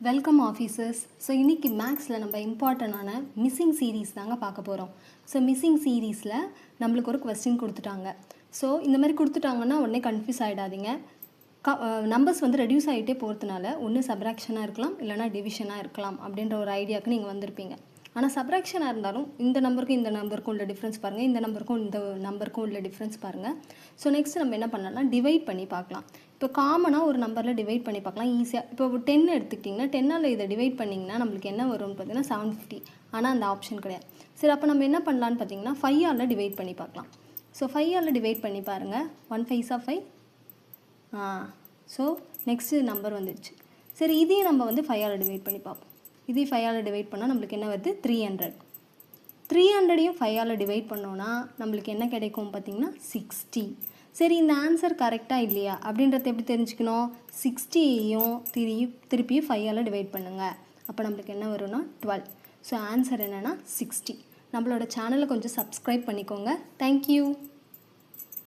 Welcome officers. So இன்றைக்கி மேக்ஸில் நம்ம இம்பார்ட்டண்டான மிஸ்ஸிங் சீரீஸ் தாங்க பார்க்க போகிறோம். ஸோ மிஸ்ஸிங் சீரீஸில் நம்மளுக்கு ஒரு கொஸ்டின் கொடுத்துட்டாங்க. ஸோ இந்த மாதிரி கொடுத்துட்டாங்கன்னா உடனே கன்ஃபியூஸ் ஆகிடாதீங்க. நம்பர்ஸ் வந்து ரெடியூஸ் ஆகிட்டே போகிறதுனால ஒன்று சப்ராக்ஷனாக இருக்கலாம், இல்லைனா டிவிஷனாக இருக்கலாம் அப்படின்ற ஒரு ஐடியாவுக்கு நீங்கள் வந்திருப்பீங்க. ஆனால் சப்ராக்ஷனாக இருந்தாலும் இந்த நம்பருக்கும் உள்ள டிஃப்ரென்ஸ் பாருங்கள், இந்த நம்பருக்கும் உள்ள டிஃப்ரென்ஸ் பாருங்கள். ஸோ நெக்ஸ்ட் நம்ம என்ன பண்ணலாம்னா டிவைட் பண்ணி பார்க்கலாம். இப்போ காமனாக ஒரு நம்பரில் டிவைட் பண்ணி பார்க்கலாம் ஈஸியாக. இப்போ 10 எடுத்துக்கிட்டிங்கன்னா 10ஆல் இதை டிவைட் பண்ணிங்கன்னா நம்மளுக்கு என்ன வரும்னு பார்த்தீங்கன்னா 750. ஆனால் அந்த ஆப்ஷன் கிடையாது. சரி, அப்போ நம்ம என்ன பண்ணலான்னு பார்த்தீங்கன்னா 5ஆல் டிவைட் பண்ணி பார்க்கலாம். ஸோ 5ஆல் டிவைட் பண்ணி பாருங்கள். 1 5s 5. ஸோ நெக்ஸ்ட்டு நம்பர் வந்துடுச்சு. சரி, இதையும் நம்ம வந்து 5ஆல் டிவைட் பண்ணி பார்ப்போம். இதையும் 5ஆல் டிவைட் பண்ணால் நம்மளுக்கு என்ன வருது? 300. 300ஐயும் 5ஆல் டிவைட் பண்ணோன்னா நம்மளுக்கு என்ன கிடைக்கும் பார்த்தீங்கன்னா 60. சரி, இந்த ஆன்சர் கரெக்டாக இல்லையா அப்படின்றத எப்படி தெரிஞ்சுக்கணும்? 60ஐயும் திருப்பியும் 5ஆல் டிவைட் பண்ணுங்கள். அப்போ நம்மளுக்கு என்ன வரும்னா 12. ஸோ ஆன்சர் என்னென்னா 60. நம்மளோட சேனலை கொஞ்சம் சப்ஸ்கிரைப் பண்ணிக்கோங்க. தேங்க்யூ.